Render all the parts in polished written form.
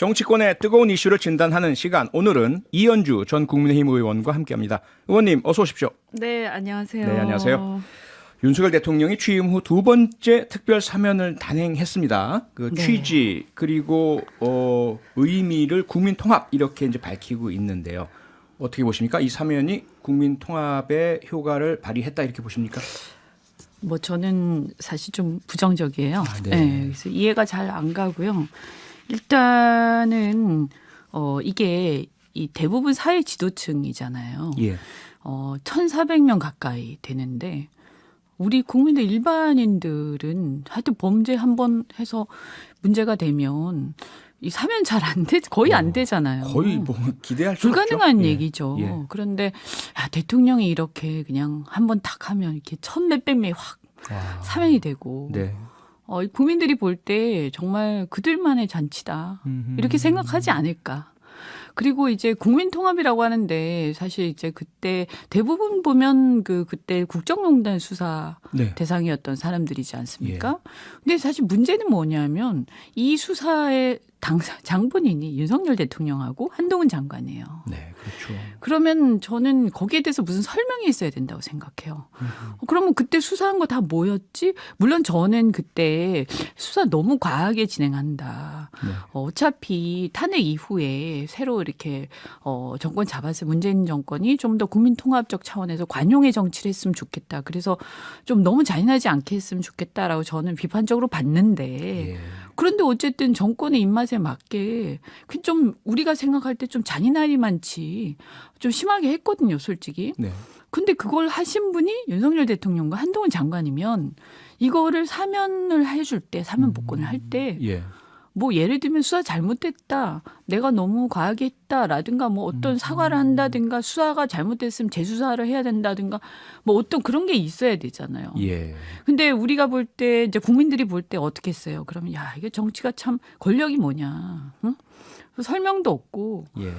정치권의 뜨거운 이슈를 진단하는 시간. 오늘은 이현주 전 국민의힘 의원과 함께합니다. 의원님 어서 오십시오. 네, 안녕하세요. 네, 안녕하세요. 윤석열 대통령이 취임 후 두 번째 특별 사면을 단행했습니다. 그 네. 취지 그리고 의미를 국민 통합 이렇게 이제 밝히고 있는데요. 어떻게 보십니까? 이 사면이 국민 통합의 효과를 발휘했다 이렇게 보십니까? 뭐 저는 사실 좀 부정적이에요. 네. 네, 그래서 이해가 잘 안 가고요. 일단은 이게 이 대부분 사회 지도층이잖아요. 예. 1,400명 가까이 되는데 우리 국민들 일반인들은 하여튼 범죄 한번 해서 문제가 되면 이 사면 잘 안 돼, 거의 안 되잖아요. 거의 뭐 기대할 수 없죠. 불가능한 예. 얘기죠. 예. 그런데 대통령이 이렇게 그냥 한번 탁 하면 이렇게 1,몇백 명이 확 사면이 되고 네. 이 국민들이 볼 때 정말 그들만의 잔치다 이렇게 생각하지 않을까. 그리고 이제 국민통합이라고 하는데 사실 이제 그때 대부분 보면 그때 국정농단 수사 네. 대상이었던 사람들이지 않습니까? 근데 사실 문제는 뭐냐면 이 수사의 장본인이 윤석열 대통령하고 한동훈 장관이에요. 네, 그렇죠. 그러면 저는 거기에 대해서 무슨 설명이 있어야 된다고 생각해요. 그러면 그때 수사한 거 다 뭐였지? 물론 저는 그때 수사 너무 과하게 진행한다. 네. 어차피 탄핵 이후에 새로 이렇게 정권 잡았을 문재인 정권이 좀 더 국민통합적 차원에서 관용의 정치를 했으면 좋겠다. 그래서 좀 너무 잔인하지 않게 했으면 좋겠다라고 저는 비판적으로 봤는데 예. 그런데 어쨌든 정권의 입맛에 맞게 좀 우리가 생각할 때 좀 잔인하리 많지 좀 심하게 했거든요, 솔직히. 네. 근데 그걸 하신 분이 윤석열 대통령과 한동훈 장관이면 이거를 사면을 해줄 때, 사면 복권을 할 때 예. 뭐 예를 들면 수사 잘못됐다. 내가 너무 과하게 했다라든가 뭐 어떤 사과를 한다든가 수사가 잘못됐으면 재수사를 해야 된다든가 뭐 어떤 그런 게 있어야 되잖아요. 예. 근데 우리가 볼 때 이제 국민들이 볼 때 어떻게 했어요? 그러면 야, 이게 정치가 참 권력이 뭐냐. 응? 설명도 없고 예.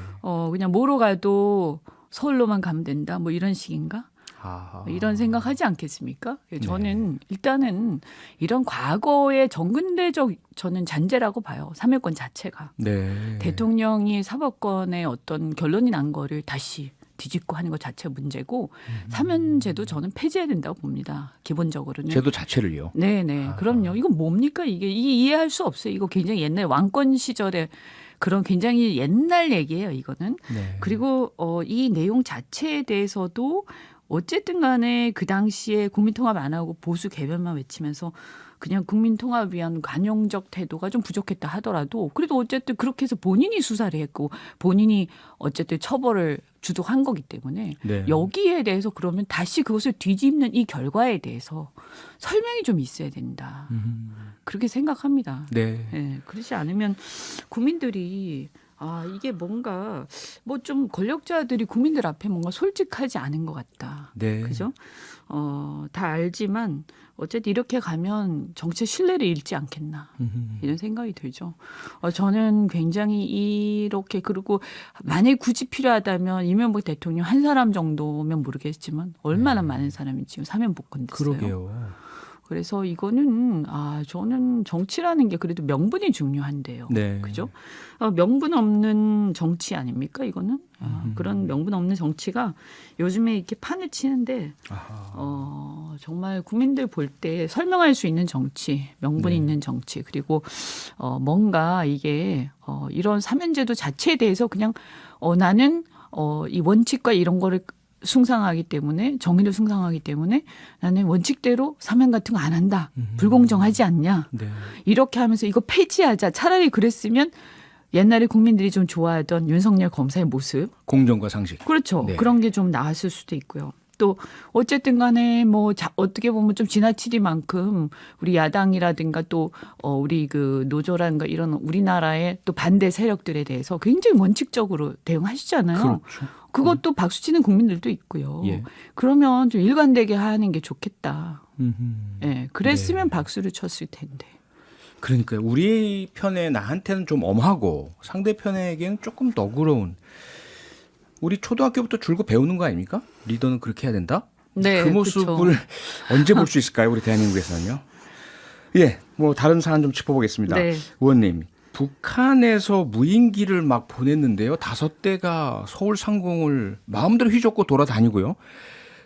그냥 뭐로 가도 서울로만 가면 된다. 뭐 이런 식인가? 아하. 이런 생각하지 않겠습니까? 저는 일단은 이런 과거의 정근대적 저는 잔재라고 봐요. 사면권 자체가. 네. 대통령이 사법권에 어떤 결론이 난 거를 다시 뒤집고 하는 것 자체가 문제고 사면제도 저는 폐지해야 된다고 봅니다. 기본적으로는. 제도 자체를요. 네네. 그럼요. 이건 뭡니까 이게. 이해할 수 없어요. 이거 굉장히 옛날 왕권 시절에 그런 굉장히 옛날 얘기예요. 이거는. 네. 그리고 이 내용 자체에 대해서도 어쨌든 간에 그 당시에 국민통합 안 하고 보수 개변만 외치면서 그냥 국민통합 위한 관용적 태도가 좀 부족했다 하더라도 그래도 어쨌든 그렇게 해서 본인이 수사를 했고 본인이 어쨌든 처벌을 주도한 거기 때문에 네. 여기에 대해서 그러면 다시 그것을 뒤집는 이 결과에 대해서 설명이 좀 있어야 된다. 그렇게 생각합니다. 네. 네, 그렇지 않으면 국민들이 이게 뭔가 뭐 좀 권력자들이 국민들 앞에 뭔가 솔직하지 않은 것 같다. 네. 그죠? 다 알지만 어쨌든 이렇게 가면 정치의 신뢰를 잃지 않겠나 이런 생각이 들죠. 저는 굉장히 이렇게 그리고 만약에 굳이 필요하다면 이명박 대통령 한 사람 정도면 모르겠지만 얼마나 많은 사람이 지금 사면 복권됐어요. 그러게요. 그래서 이거는 저는 정치라는 게 그래도 명분이 중요한데요. 네. 그죠? 명분 없는 정치 아닙니까? 이거는 그런 명분 없는 정치가 요즘에 이렇게 판을 치는데 정말 국민들 볼 때 설명할 수 있는 정치, 명분이 있는 정치 그리고 뭔가 이게 이런 사면제도 자체에 대해서 그냥 나는 이 원칙과 이런 거를 숭상하기 때문에 정의를 숭상하기 때문에 나는 원칙대로 사면 같은 거 안 한다. 불공정하지 않냐. 네. 이렇게 하면서 이거 폐지하자. 차라리 그랬으면 옛날에 국민들이 좀 좋아하던 윤석열 검사의 모습. 공정과 상식. 그렇죠. 네. 그런 게 좀 나았을 수도 있고요. 또 어쨌든 간에 뭐 어떻게 보면 좀 지나치리만큼 우리 야당이라든가 또 우리 그 노조라든가 이런 우리나라의 또 반대 세력들에 대해서 굉장히 원칙적으로 대응하시잖아요. 그렇죠. 그것도 박수 치는 국민들도 있고요. 예. 그러면 좀 일관되게 하는 게 좋겠다. 예, 그랬으면 네. 박수를 쳤을 텐데. 그러니까 우리 편에 나한테는 좀 엄하고 상대편에게는 조금 너그러운 우리 초등학교부터 줄곧 배우는 거 아닙니까? 리더는 그렇게 해야 된다? 네, 그 모습을 그렇죠. 언제 볼 수 있을까요? 우리 대한민국에서는요. 예, 뭐 다른 사안 좀 짚어보겠습니다. 네. 의원님, 북한에서 무인기를 막 보냈는데요. 5대가 서울 상공을 마음대로 휘젓고 돌아다니고요.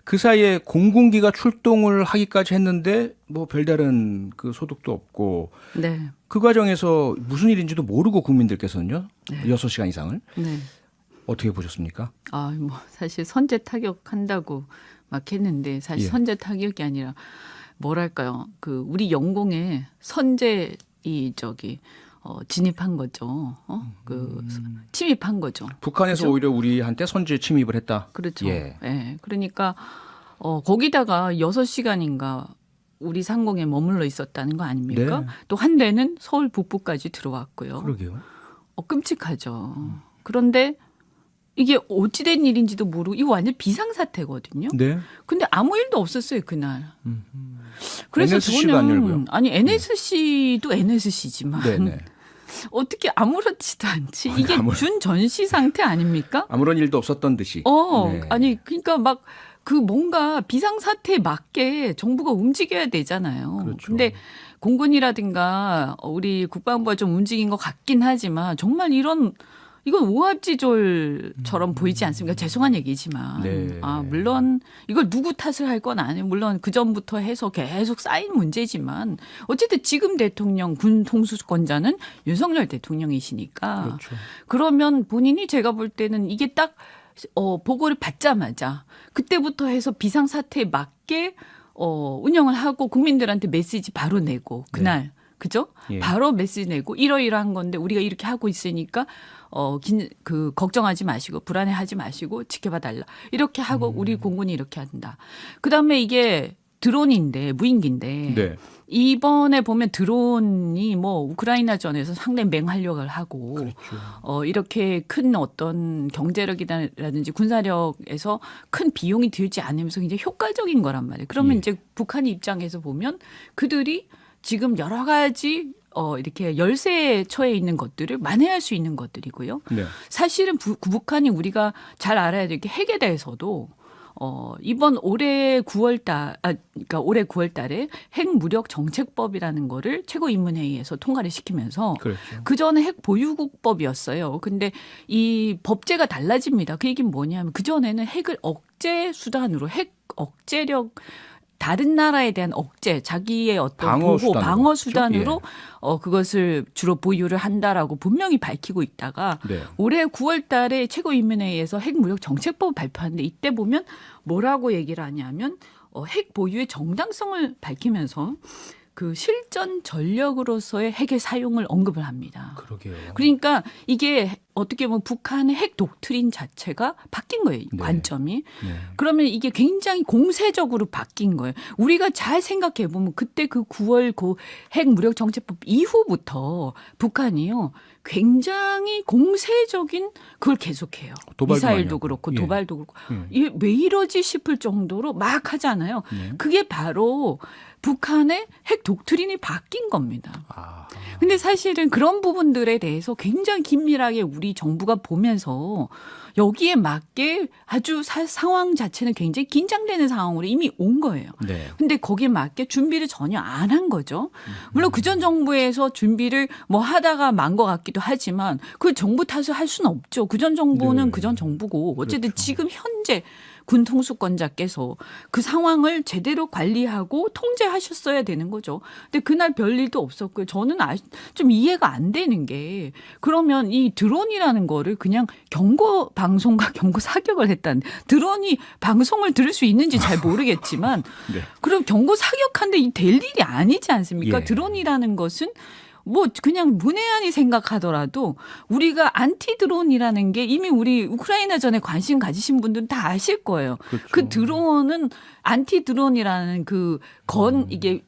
그 사이에 공군기가 출동을 하기까지 했는데 뭐 별다른 그 소득도 없고 네. 그 과정에서 무슨 일인지도 모르고 국민들께서는요. 네. 6시간 이상을. 네. 어떻게 보셨습니까? 뭐 사실 선제 타격한다고 막 했는데 사실 예. 선제 타격이 아니라 뭐랄까요? 그 우리 영공에 선제 진입한 거죠. 침입한 거죠. 북한에서 그죠? 오히려 우리한테 선제 침입을 했다. 그렇죠. 예. 예. 그러니까 거기다가 6시간인가 우리 상공에 머물러 있었다는 거 아닙니까? 네. 또 한 대는 서울 북부까지 들어왔고요. 그러게요. 끔찍하죠. 그런데 이게 어찌된 일인지도 모르고 이거 완전 비상사태거든요. 네. 근데 아무 일도 없었어요 그날. 그래서 NSC가 안 열고요. 아니 NSC도 NSC지만 네네. 어떻게 아무렇지도 않지. 이게 아무렇- 준전시 상태 아닙니까? 아무런 일도 없었던 듯이. 네. 아니 그러니까 막 그 뭔가 비상사태에 맞게 정부가 움직여야 되잖아요. 그렇죠. 근데 공군이라든가 우리 국방부가 좀 움직인 것 같긴 하지만 정말 이건 오합지졸처럼 보이지 않습니까? 죄송한 얘기지만. 네. 물론 이걸 누구 탓을 할 건 아니에요. 물론 그전부터 해서 계속 쌓인 문제지만 어쨌든 지금 대통령 군 통수권자는 윤석열 대통령이시니까. 그렇죠. 그러면 본인이 제가 볼 때는 이게 딱 보고를 받자마자 그때부터 해서 비상사태에 맞게 운영을 하고 국민들한테 메시지 바로 내고 그날 그죠? 예. 바로 메시지 내고 이러이러한 건데 우리가 이렇게 하고 있으니까 걱정하지 마시고 불안해하지 마시고 지켜봐 달라. 이렇게 하고 우리 공군이 이렇게 한다. 그다음에 이게 드론인데 무인기인데 네. 이번에 보면 드론이 뭐 우크라이나전에서 상당히 맹활약을 하고 그렇죠. 이렇게 큰 어떤 경제력이라든지 군사력에서 큰 비용이 들지 않으면서 굉장히 효과적인 거란 말이에요. 그러면 예. 이제 북한 입장에서 보면 그들이 지금 여러 가지 이렇게 열세에 처해 있는 것들을 만회할 수 있는 것들이고요. 네. 사실은 북한이 우리가 잘 알아야 될 게 핵에 대해서도 이번 올해 9월 달에 핵 무력 정책법이라는 거를 최고인문회의에서 통과를 시키면서 그렇죠. 그 전에 핵 보유국법이었어요. 근데 이 법제가 달라집니다. 그 얘기는 뭐냐면 그 전에는 핵을 억제 수단으로 핵 억제력 다른 나라에 대한 억제, 자기의 어떤 방어 보호, 수단으로. 방어 수단으로 그렇죠? 그것을 주로 보유를 한다라고 분명히 밝히고 있다가 네. 올해 9월 달에 최고인민회의에서 핵무력 정책법을 발표하는데 이때 보면 뭐라고 얘기를 하냐면 핵 보유의 정당성을 밝히면서 그 실전 전력으로서의 핵의 사용을 언급을 합니다. 그러게요. 그러니까 이게 어떻게 보면 북한의 핵 독트린 자체가 바뀐 거예요. 네. 관점이. 네. 그러면 이게 굉장히 공세적으로 바뀐 거예요. 우리가 잘 생각해 보면 그때 그 9월 핵 무력 정책법 이후부터 북한이요. 굉장히 공세적인 그걸 계속해요. 도발도 많이 미사일도 하고. 그렇고 예. 도발도 그렇고. 예. 이게 왜 이러지 싶을 정도로 막 하잖아요. 네. 그게 바로 북한의 핵 독트린이 바뀐 겁니다. 아. 근데 사실은 그런 부분들에 대해서 굉장히 긴밀하게 우리 정부가 보면서 여기에 맞게 아주 상황 자체는 굉장히 긴장되는 상황으로 이미 온 거예요. 네. 근데 거기에 맞게 준비를 전혀 안 한 거죠. 물론 그전 정부에서 준비를 뭐 하다가 만 것 같기도 하지만 그 정부 탓을 할 수는 없죠. 그전 정부는 네. 그전 정부고 어쨌든 그렇죠. 지금 현재 군 통수권자께서 그 상황을 제대로 관리하고 통제하셨어야 되는 거죠. 근데 그날 별일도 없었고요. 저는 좀 이해가 안 되는 게 그러면 이 드론이라는 거를 그냥 경고 방송과 경고 사격을 했다는 드론이 방송을 들을 수 있는지 잘 모르겠지만 네. 그럼 경고 사격한데 이 될 일이 아니지 않습니까? 예. 드론이라는 것은 뭐 그냥 문외한이 생각하더라도 우리가 안티 드론이라는 게 이미 우리 우크라이나 전에 관심 가지신 분들은 다 아실 거예요. 그렇죠. 그 드론은 안티 드론이라는 이게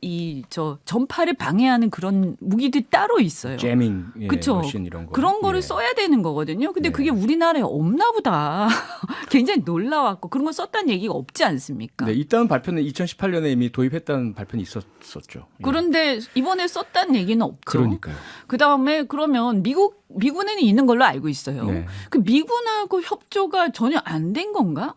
전파를 방해하는 그런 무기들이 따로 있어요. 재밍 그쵸. 머신 이런 거. 그런 거를 예. 써야 되는 거거든요. 근데 네. 그게 우리나라에 없나 보다. 굉장히 놀라웠고 그런 거 썼다는 얘기가 없지 않습니까? 네, 있다는 발표는 2018년에 이미 도입했다는 발표는 있었었죠. 예. 그런데 이번에 썼다는 얘기는 없죠. 그러니까요. 그다음에 그러면 미군에는 있는 걸로 알고 있어요. 네. 그 미군하고 협조가 전혀 안 된 건가?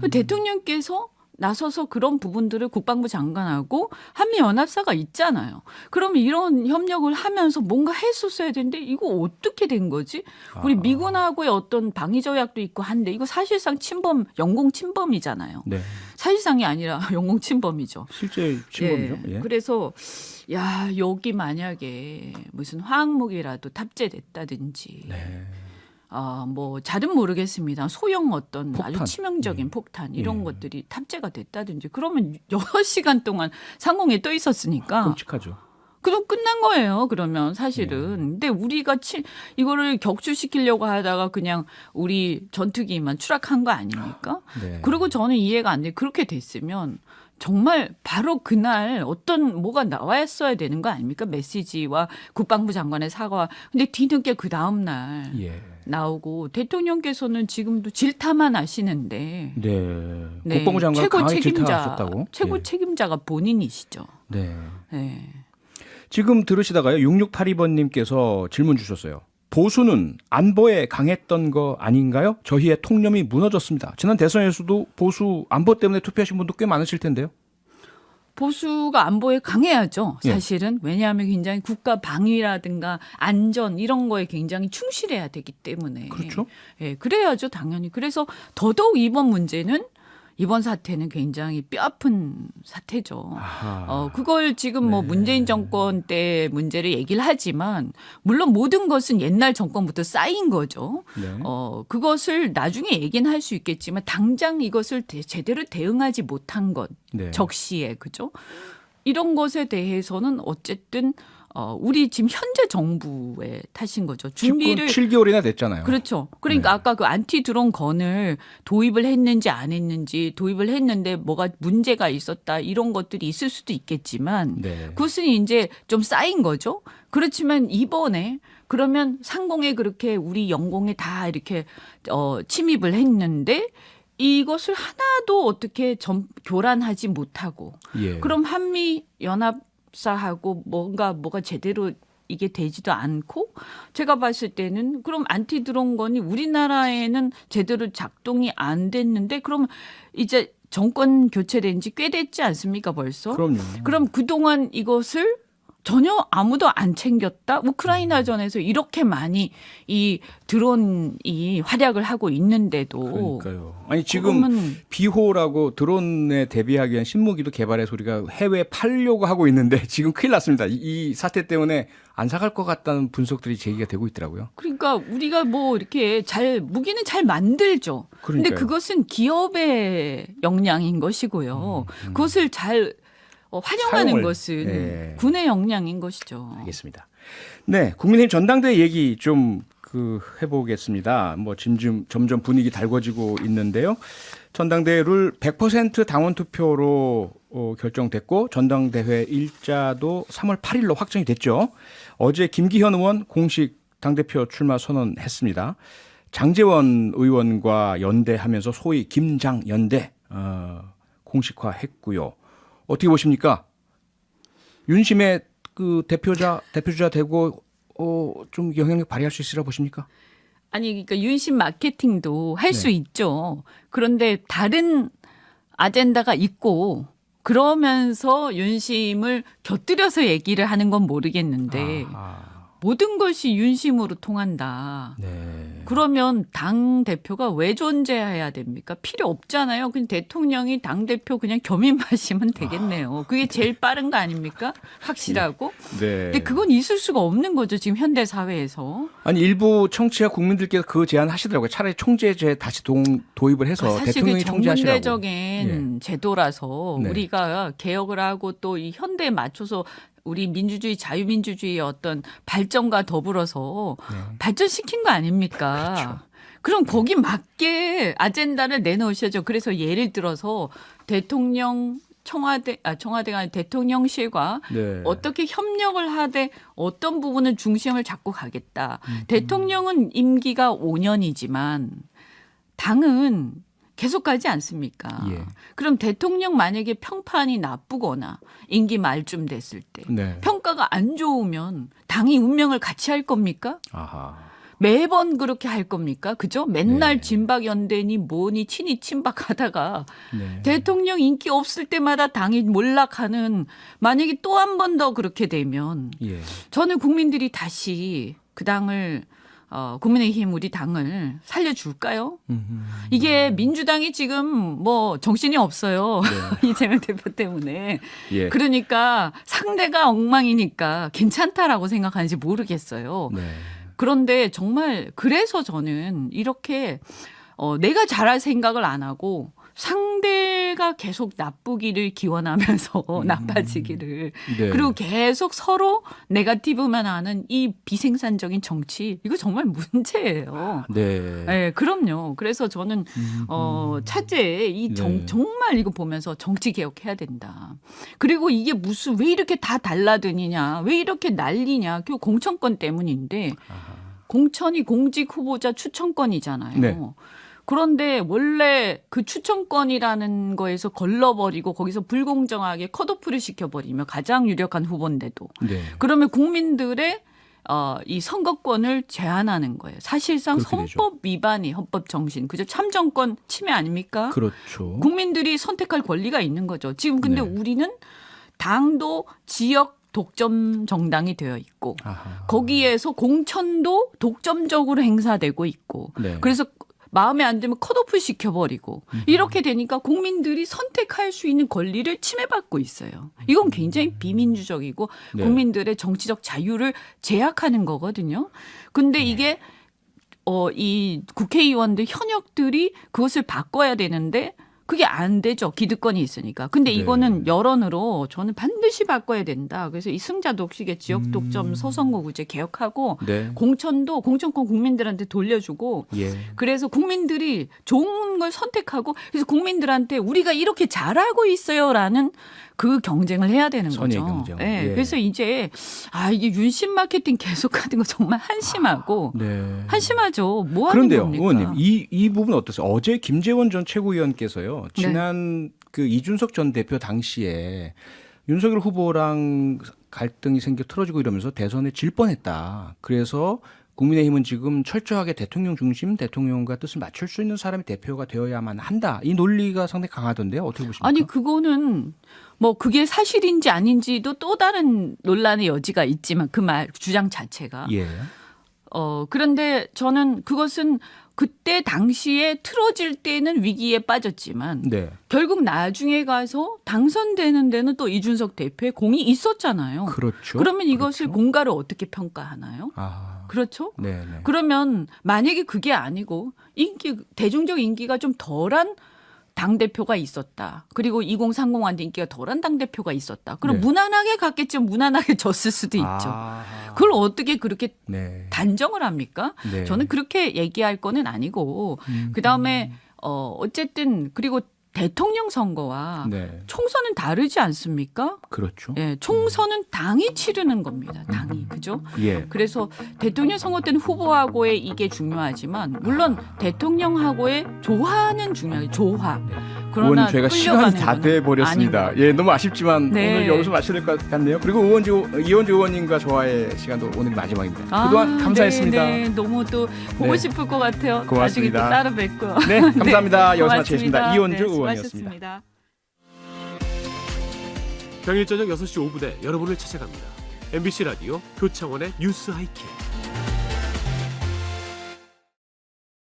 그 대통령께서 나서서 그런 부분들을 국방부 장관하고 한미연합사가 있잖아요. 그러면 이런 협력을 하면서 뭔가 했었어야 되는데 이거 어떻게 된 거지? 우리 미군하고의 어떤 방위조약도 있고 한데 이거 사실상 침범, 영공 침범이잖아요. 네. 사실상이 아니라 영공 침범이죠. 실제 침범이죠. 예. 예. 그래서 야 여기 만약에 무슨 화학무기라도 탑재됐다든지 네. 뭐 잘은 모르겠습니다. 소형 어떤 폭탄. 아주 치명적인 폭탄 이런 예. 것들이 탑재가 됐다든지 그러면 6시간 동안 상공에 떠 있었으니까 끔찍하죠. 그럼 끝난 거예요. 그러면 사실은. 근데 우리가 이거를 격추시키려고 하다가 그냥 우리 전투기만 추락한 거 아닙니까? 네. 그리고 저는 이해가 안 돼. 그렇게 됐으면 정말 바로 그날 어떤 뭐가 나왔어야 되는 거 아닙니까? 메시지와 국방부 장관의 사과. 근데 뒤늦게 그 다음 날 예. 나오고 대통령께서는 지금도 질타만 하시는데 네. 네, 국방부 장관 최고 강하게 책임자, 질타하셨다고. 최고 예. 책임자가 본인이시죠. 네. 네. 지금 들으시다가요. 6682번님께서 질문 주셨어요. 보수는 안보에 강했던 거 아닌가요? 저희의 통념이 무너졌습니다. 지난 대선에서도 보수 안보 때문에 투표하신 분도 꽤 많으실 텐데요. 보수가 안보에 강해야죠. 예. 사실은. 왜냐하면 굉장히 국가 방위라든가 안전 이런 거에 굉장히 충실해야 되기 때문에. 그렇죠. 예, 그래야죠. 당연히. 그래서 더더욱 이번 사태는 굉장히 뼈아픈 사태죠. 아하. 그걸 지금 뭐 네. 문재인 정권 때 문제를 얘기를 하지만 물론 모든 것은 옛날 정권부터 쌓인 거죠. 네. 그것을 나중에 얘기는 할 수 있겠지만 당장 이것을 제대로 대응하지 못한 것. 네. 적시에 그죠? 이런 것에 대해서는 어쨌든 우리 지금 현재 정부의 탓인 거죠. 준비를 7개월이나 됐잖아요. 그렇죠. 그러니까 네. 아까 그 안티 드론 건을 도입을 했는지 안 했는지 도입을 했는데 뭐가 문제가 있었다 이런 것들이 있을 수도 있겠지만 네. 그것은 이제 좀 쌓인 거죠. 그렇지만 이번에 그러면 상공에 그렇게 우리 영공에 다 이렇게 침입을 했는데 이것을 하나도 어떻게 교란하지 못하고 예. 그럼 한미 연합사하고 뭐가 제대로 이게 되지도 않고 제가 봤을 때는 그럼 안티드론건이 우리나라에는 제대로 작동이 안 됐는데 그럼 이제 정권 교체된 지 꽤 됐지 않습니까 벌써? 그럼요. 그럼 그동안 이것을 전혀 아무도 안 챙겼다. 우크라이나전에서 이렇게 많이 이 드론이 활약을 하고 있는데도 그러니까요. 아니 지금 그러면 비호라고 드론에 대비하기 위한 신무기도 개발해서 우리가 해외에 팔려고 하고 있는데 지금 큰일 났습니다. 이 사태 때문에 안 사갈 것 같다는 분석들이 제기가 되고 있더라고요. 그러니까 우리가 뭐 이렇게 무기는 잘 만들죠. 근데 그러니까요. 그것은 기업의 역량인 것이고요. 그것을 잘 활용하는 사용을, 것은 예. 군의 역량인 것이죠. 알겠습니다. 네, 국민의힘 전당대회 얘기 좀 해보겠습니다. 뭐 점점 분위기 달궈지고 있는데요. 전당대회 룰 100% 당원 투표로 결정됐고 전당대회 일자도 3월 8일로 확정이 됐죠. 어제 김기현 의원 공식 당대표 출마 선언했습니다. 장제원 의원과 연대하면서 소위 김장연대 공식화했고요. 어떻게 보십니까? 윤심의 그 대표자 되고 좀 영향력 발휘할 수 있으라 보십니까? 아니 그러니까 윤심 마케팅도 할 수 네. 있죠. 그런데 다른 아젠다가 있고 그러면서 윤심을 곁들여서 얘기를 하는 건 모르겠는데 모든 것이 윤심으로 통한다. 네. 그러면 당 대표가 왜 존재해야 됩니까? 필요 없잖아요. 그냥 대통령이 당 대표 그냥 겸임하시면 되겠네요. 그게 제일 빠른 거 아닙니까? 확실하고. 네. 근데 그건 있을 수가 없는 거죠. 지금 현대 사회에서. 아니 일부 청취자 국민들께서 그 제안 하시더라고요. 차라리 총재제 다시 도입을 해서 사실 대통령이 그 총재하시라고. 전문대적인 제도라서 네. 우리가 개혁을 하고 또 이 현대에 맞춰서 우리 민주주의, 자유민주주의의 어떤 발전과 더불어서 발전시킨 거 아닙니까? 그렇죠. 그럼 거기 맞게 아젠다를 내놓으셔야죠. 그래서 예를 들어서 청와대가 아니라 대통령실과 네. 어떻게 협력을 하되 어떤 부분은 중심을 잡고 가겠다. 대통령은 임기가 5년이지만 당은 계속 가지 않습니까? 예. 그럼 대통령 만약에 평판이 나쁘거나 임기 말쯤 됐을 때 네. 평가가 안 좋으면 당이 운명을 같이 할 겁니까? 아하. 매번 그렇게 할 겁니까? 그죠? 맨날 네. 진박연대니 뭐니 친이 친박하다가 네. 대통령 인기 없을 때마다 당이 몰락하는 만약에 또 한 번 더 그렇게 되면 예. 저는 국민들이 다시 그 당을 국민의힘 우리 당을 살려줄까요? 이게 민주당이 지금 뭐 정신이 없어요. 네. 이재명 대표 때문에. 예. 그러니까 상대가 엉망이니까 괜찮다라고 생각하는지 모르겠어요. 네. 그런데 정말 그래서 저는 이렇게 내가 잘할 생각을 안 하고 상대가 계속 나쁘기를 기원하면서 나빠지기를 네. 그리고 계속 서로 네거티브만 하는 이 비생산적인 정치 이거 정말 문제예요. 네. 네, 그럼요. 그래서 저는 차제에 네. 정말 이거 보면서 정치 개혁해야 된다. 그리고 이게 무슨 왜 이렇게 다 달라드니냐, 왜 이렇게 난리냐, 그 공천권 때문인데 공천이 공직 후보자 추천권이잖아요. 네. 그런데 원래 그 추천권이라는 거에서 걸러버리고 거기서 불공정하게 컷오프를 시켜버리면 가장 유력한 후보인데도 네. 그러면 국민들의 이 선거권을 제한하는 거예요. 사실상 그렇게 되죠. 헌법 위반이 헌법 정신. 그죠? 참정권 침해 아닙니까? 그렇죠. 국민들이 선택할 권리가 있는 거죠. 지금 근데 네. 우리는 당도 지역 독점 정당이 되어 있고 아하. 거기에서 공천도 독점적으로 행사되고 있고 네. 그래서 마음에 안 들면 컷오프 시켜버리고 이렇게 되니까 국민들이 선택할 수 있는 권리를 침해받고 있어요. 이건 굉장히 비민주적이고 네. 국민들의 정치적 자유를 제약하는 거거든요. 근데 이게 이 국회의원들 현역들이 그것을 바꿔야 되는데 그게 안 되죠. 기득권이 있으니까. 근데 네. 이거는 여론으로 저는 반드시 바꿔야 된다. 그래서 이 승자 독식의 지역 독점 소선거구제 개혁하고 네. 공천권 국민들한테 돌려주고 예. 그래서 국민들이 좋은 걸 선택하고 그래서 국민들한테 우리가 이렇게 잘하고 있어요라는 그 경쟁을 해야 되는 선의 거죠. 경쟁. 네. 예. 그래서 이제 이게 윤심 마케팅 계속하는 거 정말 한심하고 네. 한심하죠. 뭐 하는 그런데요, 겁니까? 의원님, 이 부분 어떠세요? 어제 김재원 전 최고위원께서요, 지난 그 이준석 전 대표 당시에 윤석열 후보랑 갈등이 생겨 틀어지고 이러면서 대선에 질 뻔했다. 그래서 국민의힘은 지금 철저하게 대통령 중심, 대통령과 뜻을 맞출 수 있는 사람이 대표가 되어야만 한다. 이 논리가 상당히 강하던데요. 어떻게 보십니까? 아니 그거는 뭐 그게 사실인지 아닌지도 또 다른 논란의 여지가 있지만 그 말 주장 자체가 예. 그런데 저는 그것은 그때 당시에 틀어질 때는 위기에 빠졌지만 네. 결국 나중에 가서 당선되는 데는 또 이준석 대표의 공이 있었잖아요. 그렇죠. 그러면 이것을 그렇죠. 공가를 어떻게 평가하나요? 아. 그렇죠? 네, 네. 그러면 만약에 그게 아니고 대중적 인기가 좀 덜한 당대표가 있었다. 그리고 2030한테 인기가 덜한 당대표가 있었다. 그럼 네. 무난하게 갔겠지만 무난하게 졌을 수도 있죠. 아. 그걸 어떻게 그렇게 네. 단정을 합니까? 네. 저는 그렇게 얘기할 거는 아니고 그다음에 어쨌든 그리고 대통령 선거와 네. 총선은 다르지 않습니까? 그렇죠. 예, 총선은 당이 치르는 겁니다. 당이. 그죠? 예. 그래서 대통령 선거 때는 후보하고의 이게 중요하지만 물론 대통령하고의 조화는 중요해요. 조화. 그러나 의원님 저희가 시간이 다 돼 버렸습니다. 예, 너무 아쉽지만 네. 오늘 여기서 마쳐야 될 것 같네요. 그리고 이원주 의원님과 저와의 시간도 오늘 마지막입니다. 그동안 감사했습니다. 네, 너무 또 보고 네. 싶을 것 같아요. 고맙습니다. 나중에 또 따로 뵙고요. 네, 감사합니다. 여기서 고맙습니다. 마치겠습니다. 이원주 네, 의원이었습니다. 수고하셨습니다. 평일 저녁 6시 5분에 여러분을 찾아갑니다. MBC 라디오 표창원의 뉴스 하이킥.